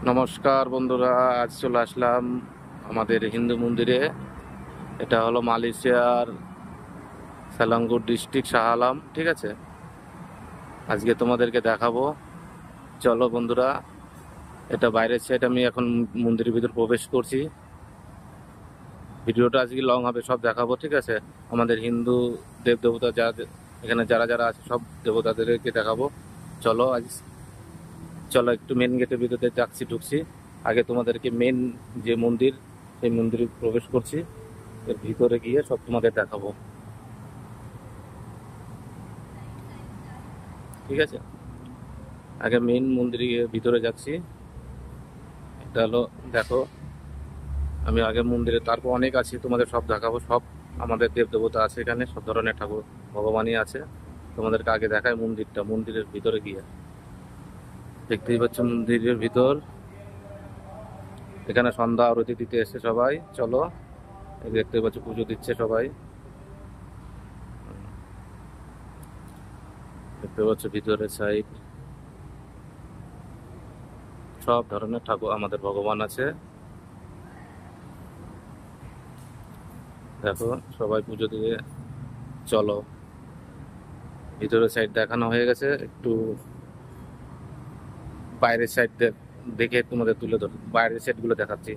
নমস্কার বন্ধুরা, আজ চলে আসলাম আমাদের হিন্দু মন্দিরে। এটা হলো মালয়েশিয়ার সেলাঙ্গুর ডিস্ট্রিক্ট শাহ আলম, ঠিক আছে। আজকে তোমাদেরকে দেখাবো, চলো বন্ধুরা। এটা বাইরের সাইড, আমি এখন মন্দিরের ভিতর প্রবেশ করছি। ভিডিওটা আজকে লং হবে, সব দেখাবো, ঠিক আছে। আমাদের হিন্দু দেব দেবতা যা এখানে যারা যারা আছে সব দেবতাদেরকে দেখাবো। চলো চলো একটু মেন গেটের ভিতরে যাচ্ছি, ঢুকছি। আগে তোমাদেরকে মেন যে মন্দির, সেই মন্দিরে প্রবেশ করছি। এর ভিতরে গিয়ে সব তোমাদের দেখাবো, ঠিক আছে। আগে মেন মন্দিরে গিয়ে ভিতরে যাচ্ছি। এটা হলো, দেখো, আমি আগে মন্দিরে, তারপর অনেক আছে, তোমাদের সব দেখাবো। সব আমাদের দেব দেবতা আছে এখানে, সব ধরনের ঠাকুর ভগবানই আছে। তোমাদেরকে আগে দেখায় মন্দিরটা, মন্দিরের ভিতরে গিয়ে। দেখতেই পাচ্ছ মন্দিরের ভিতর। এখানে সন্ধ্যা আরতি দিতে এসে সবাই, চলো। এই দেখতে পাচ্ছ পুজো দিচ্ছে সবাই, দেখতে পাচ্ছ ভিতরের সাইড। সব ধরনের ঠাকুর আমাদের ভগবান আছে, দেখো। সবাই পুজো দিয়ে, চলো। ভিতরের সাইড দেখানো হয়ে গেছে, একটু বাইরের সাইড দেখে তোমাদের তুলে ধর, বাইরের সাইড গুলো দেখাচ্ছি।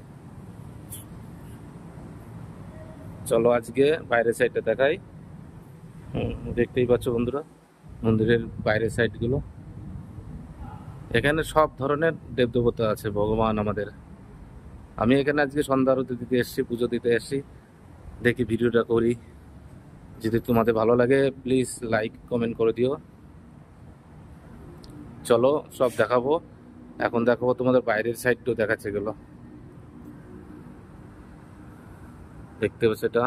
চলো আজকে বাইরের সাইডটা দেখাই। দেখতেই পাচ্ছ বন্ধুরা, মন্দিরের বাইরের সাইড গুলো। এখানে সব ধরনের দেবদেবতা আছে, ভগবান আমাদের। আমি এখানে আজকে সন্ধ্যা আরতি দিতে এসেছি, পুজো দিতে এসেছি। দেখি ভিডিওটা করি। যদি তোমাদের ভালো লাগে প্লিজ লাইক কমেন্ট করে দিও। চলো সব দেখাবো। এখন দেখাবো তোমাদের বাইরের সাইডটাও দেখাচ্ছে গেল। দেখতে পাচ্ছ, এটা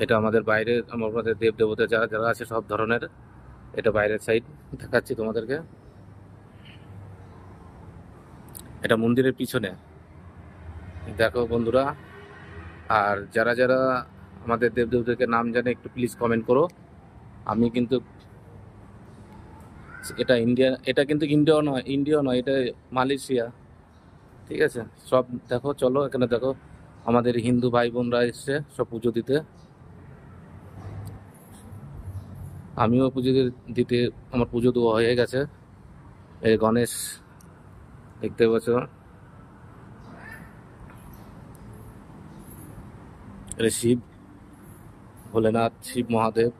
এটা আমাদের বাইরে, আমাদের দেব দেবতা যারা যারা আছে সব ধরনের। এটা বাইরের সাইড দেখাচ্ছি তোমাদেরকে। এটা মন্দিরের পিছনে, দেখো বন্ধুরা। আর যারা যারা আমাদের দেব দেবতাকে নাম জানে একটু প্লিজ কমেন্ট করো। আমি কিন্তু, এটা ইন্ডিয়া, এটা কিন্তু ইন্ডিয়া নয়, এটা মালয়েশিয়া, ঠিক আছে। সব দেখো, চলো এখানে দেখো আমাদের হিন্দু ভাই বোনরা এসছে সব পুজো দিতে। আমিও পুজো দিতে, আমার পুজো দেওয়া হয়ে গেছে। এই গণেশ, দেখতে পাচ্ছ, এটা শিব, ভোলেনাথ, শিব মহাদেব,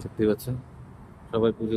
দেখতে পাচ্ছ। সবাই পুজো